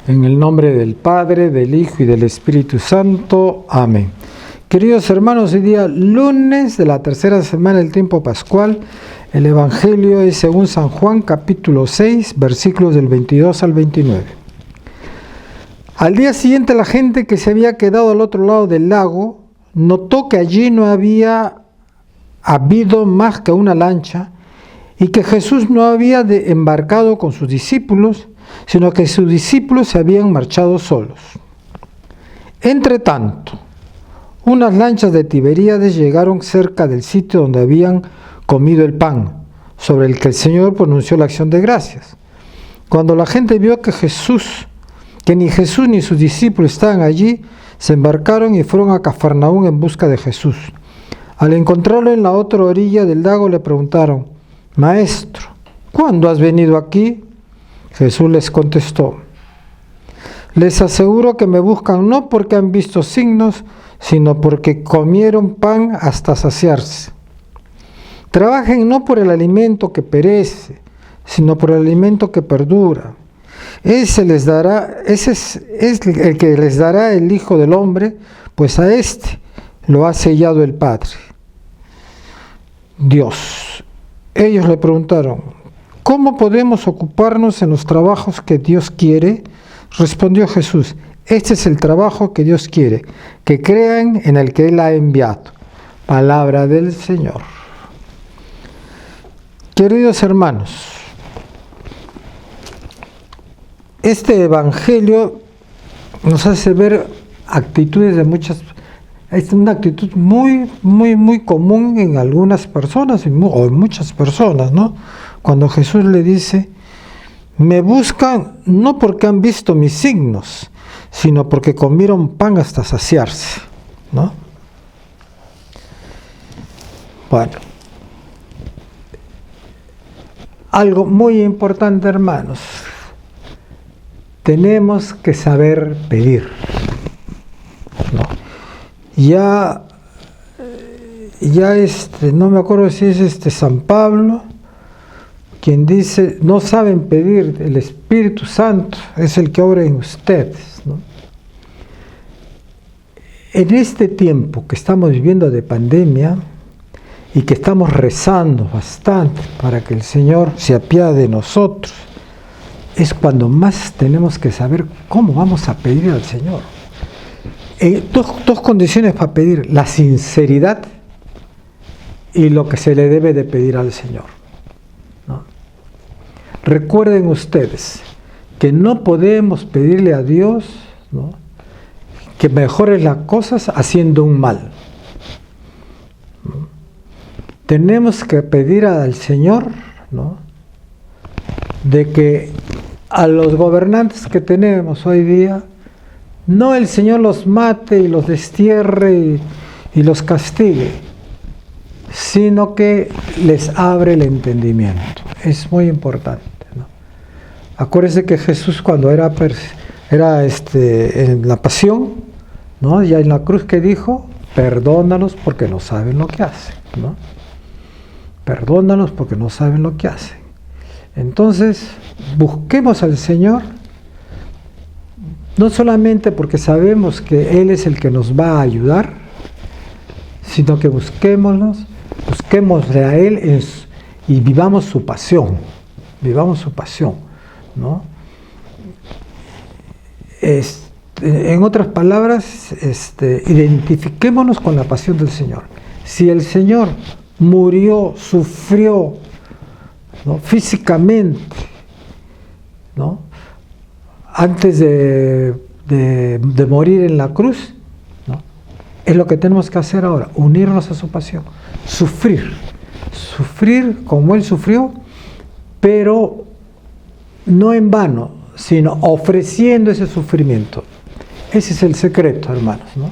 En el nombre del Padre, del Hijo y del Espíritu Santo. Amén. Queridos hermanos, hoy día lunes de la tercera semana del tiempo pascual. El Evangelio es según San Juan, capítulo 6, versículos del 22 al 29. Al día siguiente, la gente que se había quedado al otro lado del lago notó que allí no había habido más que una lancha y que Jesús no había embarcado con sus discípulos, sino que sus discípulos se habían marchado solos. Entre tanto, unas lanchas de Tiberíades llegaron cerca del sitio donde habían comido el pan, sobre el que el Señor pronunció la acción de gracias. Cuando la gente vio que ni Jesús ni sus discípulos estaban allí, se embarcaron y fueron a Cafarnaúm en busca de Jesús. Al encontrarlo en la otra orilla del lago le preguntaron: Maestro, ¿cuándo has venido aquí? Jesús les contestó: les aseguro que me buscan no porque han visto signos, sino porque comieron pan hasta saciarse. Trabajen no por el alimento que perece, sino por el alimento que perdura. Ese es el que les dará el Hijo del Hombre, pues a este lo ha sellado el Padre, Dios. Ellos le preguntaron: ¿cómo podemos ocuparnos en los trabajos que Dios quiere? Respondió Jesús: este es el trabajo que Dios quiere, que crean en el que Él ha enviado. Palabra del Señor. Queridos hermanos, este Evangelio nos hace ver actitudes de muchas. Es una actitud muy común en algunas personas o en muchas personas, ¿no? Cuando Jesús le dice: me buscan no porque han visto mis signos, sino porque comieron pan hasta saciarse, ¿no? Bueno, algo muy importante, hermanos: tenemos que saber pedir, ¿no? Ya no me acuerdo si es San Pablo quien dice: no saben pedir, el Espíritu Santo es el que obra en ustedes, ¿no? En este tiempo que estamos viviendo de pandemia y que estamos rezando bastante para que el Señor se apiade de nosotros, es cuando más tenemos que saber cómo vamos a pedir al Señor. Dos condiciones para pedir: la sinceridad y lo que se le debe de pedir al Señor, ¿no? Recuerden ustedes que no podemos pedirle a Dios, ¿no?, que mejore las cosas haciendo un mal, ¿no? Tenemos que pedir al Señor, ¿no?, de que a los gobernantes que tenemos hoy día, no el Señor los mate y los destierre y los castigue, sino que les abre el entendimiento. Es muy importante, ¿no? Acuérdense que Jesús, cuando era en la pasión, ¿no?, ya en la cruz, que dijo: perdónanos porque no saben lo que hacen, ¿no? Perdónanos porque no saben lo que hacen. Entonces, busquemos al Señor, no solamente porque sabemos que Él es el que nos va a ayudar, sino que busquémosle a Él y vivamos su pasión, ¿no? En otras palabras, identifiquémonos con la pasión del Señor. Si el Señor murió, sufrió, ¿no?, físicamente, ¿no?, antes de morir en la cruz, ¿no?, es lo que tenemos que hacer ahora: unirnos a su pasión, sufrir como Él sufrió, pero no en vano, sino ofreciendo ese sufrimiento. Ese es el secreto, hermanos, ¿no?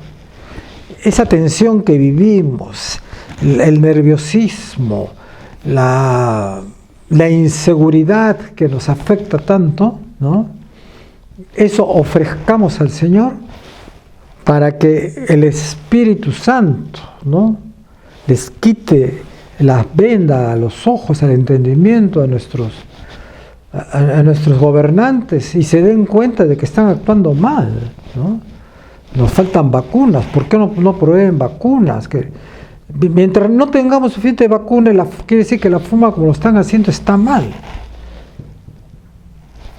Esa tensión que vivimos, el nerviosismo, la inseguridad que nos afecta tanto, ¿no?, eso ofrezcamos al Señor para que el Espíritu Santo, ¿no?, les quite las vendas a los ojos, al entendimiento, a nuestros a nuestros gobernantes y se den cuenta de que están actuando mal, ¿no? Nos faltan vacunas, ¿por qué no proveen vacunas? Que mientras no tengamos suficiente vacuna, quiere decir que la forma como lo están haciendo está mal.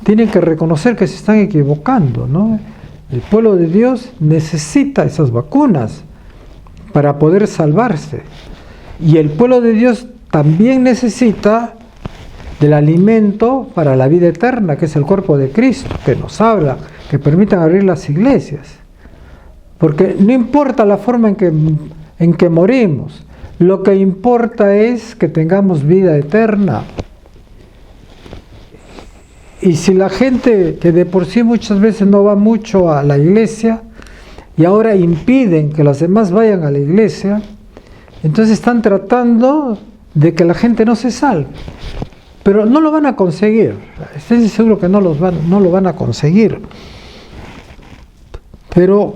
Tienen que reconocer que se están equivocando, ¿no? El pueblo de Dios necesita esas vacunas para poder salvarse. Y el pueblo de Dios también necesita del alimento para la vida eterna, que es el cuerpo de Cristo, que nos habla, que permitan abrir las iglesias. Porque no importa la forma en que morimos, lo que importa es que tengamos vida eterna. Y si la gente que de por sí muchas veces no va mucho a la iglesia y ahora impiden que los demás vayan a la iglesia, entonces están tratando de que la gente no se salve. Pero no lo van a conseguir. Estoy seguro que no lo van a conseguir. Pero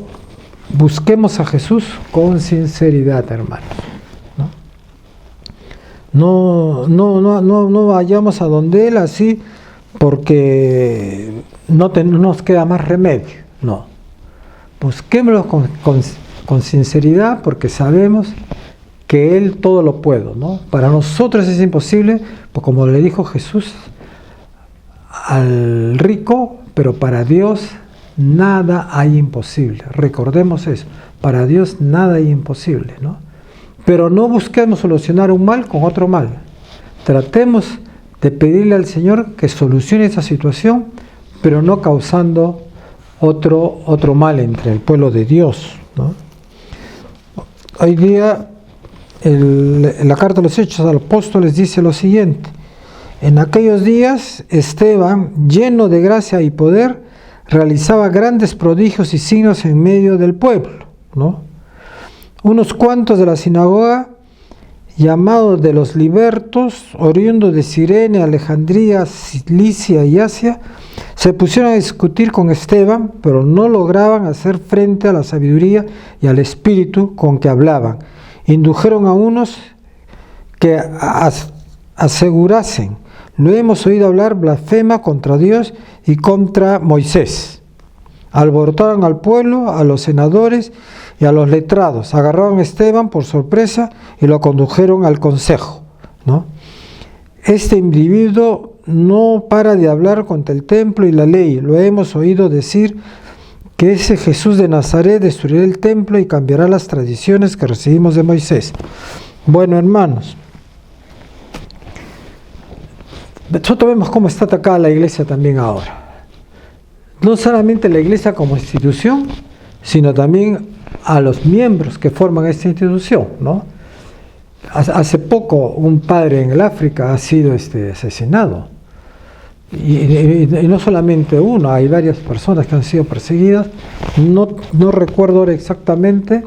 busquemos a Jesús con sinceridad, hermanos. No vayamos a donde Él así porque no nos queda más remedio. No. Busquémoslo con sinceridad porque sabemos que Él todo lo puede, ¿no? Para nosotros es imposible, pues como le dijo Jesús al rico, pero para Dios nada hay imposible. Recordemos eso, para Dios nada hay imposible, ¿no? Pero no busquemos solucionar un mal con otro mal. Tratemos de pedirle al Señor que solucione esa situación, pero no causando otro mal entre el pueblo de Dios, ¿no? Hoy día en la carta de los Hechos a los Apóstoles dice lo siguiente: en aquellos días Esteban, lleno de gracia y poder, realizaba grandes prodigios y signos en medio del pueblo, ¿no? Unos cuantos de la sinagoga, llamados de los libertos, oriundos de Cirene, Alejandría, Cilicia y Asia, se pusieron a discutir con Esteban, pero no lograban hacer frente a la sabiduría y al espíritu con que hablaban. Indujeron a unos que asegurasen: lo hemos oído hablar blasfema contra Dios y contra Moisés. Alborotaron al pueblo, a los senadores y a los letrados. Agarraron a Esteban por sorpresa y lo condujeron al consejo, ¿no? Este individuo no para de hablar contra el templo y la ley. Lo hemos oído decir que ese Jesús de Nazaret destruirá el templo y cambiará las tradiciones que recibimos de Moisés. Bueno, hermanos, nosotros vemos cómo está atacada la iglesia también ahora. No solamente la iglesia como institución, sino también a los miembros que forman esta institución, ¿no? Hace poco un padre en el África ha sido asesinado. Y no solamente uno, hay varias personas que han sido perseguidas. No recuerdo ahora exactamente,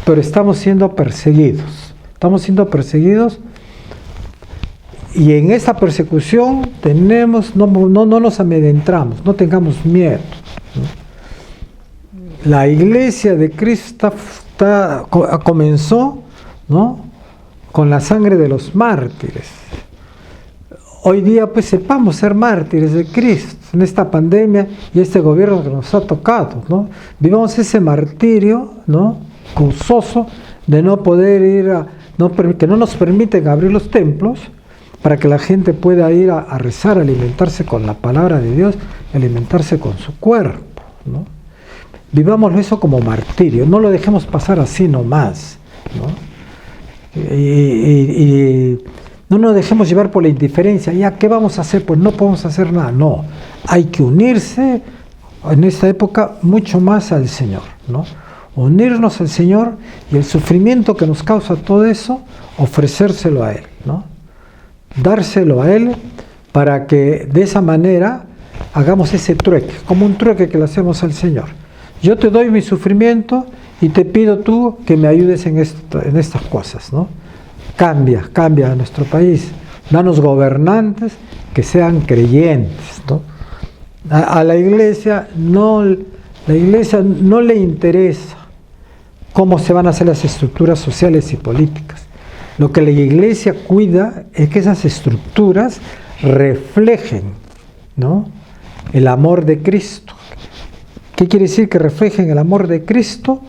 pero estamos siendo perseguidos. Estamos siendo perseguidos. Y en esa persecución no nos amedrentamos, no tengamos miedo, ¿no? La iglesia de Cristo comenzó, ¿no?, con la sangre de los mártires. Hoy día pues sepamos ser mártires de Cristo en esta pandemia y este gobierno que nos ha tocado, ¿no? Vivamos ese martirio, ¿no?, gozoso de no poder ir que no nos permiten abrir los templos para que la gente pueda ir a rezar, a alimentarse con la palabra de Dios, alimentarse con su cuerpo, ¿no? Vivámoslo eso como martirio, no lo dejemos pasar así nomás, ¿no? Y no nos dejemos llevar por la indiferencia. ¿Ya qué vamos a hacer? Pues no podemos hacer nada. No, hay que unirse en esta época mucho más al Señor, ¿no? Unirnos al Señor y el sufrimiento que nos causa todo eso, ofrecérselo a Él, ¿no? Dárselo a Él para que de esa manera hagamos ese trueque, como un trueque que le hacemos al Señor. Yo te doy mi sufrimiento y te pido tú que me ayudes en estas cosas, ¿no? Cambia a nuestro país, danos gobernantes que sean creyentes, ¿no? A la iglesia no le interesa cómo se van a hacer las estructuras sociales y políticas. Lo que la iglesia cuida es que esas estructuras reflejen ¿no? El amor de Cristo. ¿Qué quiere decir que reflejen el amor de Cristo?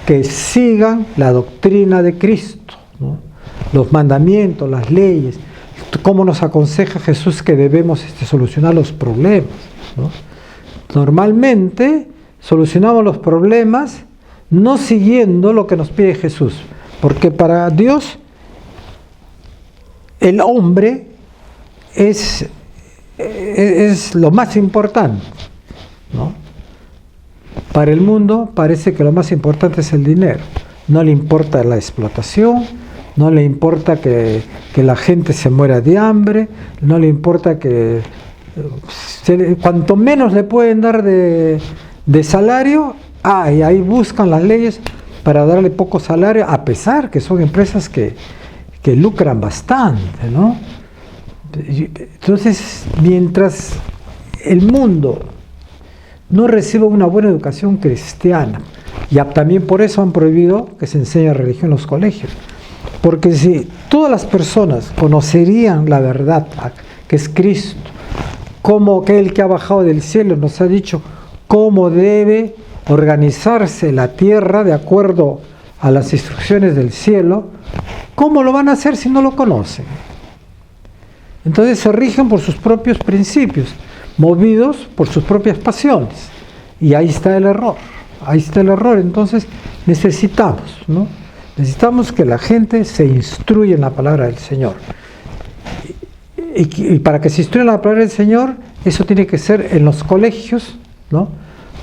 Que sigan la doctrina de Cristo, ¿no? Los mandamientos, las leyes, cómo nos aconseja Jesús que debemos solucionar los problemas, ¿no? Normalmente solucionamos los problemas no siguiendo lo que nos pide Jesús, porque para Dios el hombre es lo más importante, ¿no? Para el mundo parece que lo más importante es el dinero. No le importa la explotación, no le importa que la gente se muera de hambre, no le importa que cuanto menos le pueden dar de salario, y ahí buscan las leyes para darle poco salario, a pesar que son empresas que lucran bastante, ¿no? Entonces, mientras el mundo no recibe una buena educación cristiana, y también por eso han prohibido que se enseñe religión en los colegios, porque si todas las personas conocerían la verdad, que es Cristo, como aquel que ha bajado del cielo nos ha dicho cómo debe organizarse la tierra de acuerdo a las instrucciones del cielo, ¿cómo lo van a hacer si no lo conocen? Entonces se rigen por sus propios principios, movidos por sus propias pasiones. Y ahí está el error. Ahí está el error. Entonces necesitamos, ¿no? Necesitamos que la gente se instruya en la palabra del Señor. Y para que se instruya en la palabra del Señor, eso tiene que ser en los colegios, ¿no?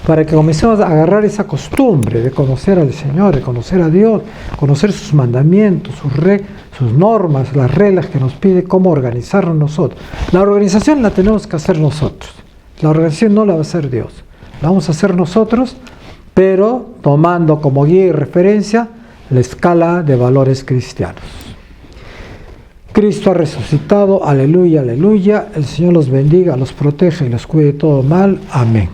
Para que comencemos a agarrar esa costumbre de conocer al Señor, de conocer a Dios, conocer sus mandamientos, sus normas, las reglas que nos pide, cómo organizarnos nosotros. La organización la tenemos que hacer nosotros. La organización no la va a hacer Dios. La vamos a hacer nosotros, pero tomando como guía y referencia la escala de valores cristianos. Cristo ha resucitado, aleluya, aleluya. El Señor los bendiga, los proteja y los cuide de todo mal. Amén.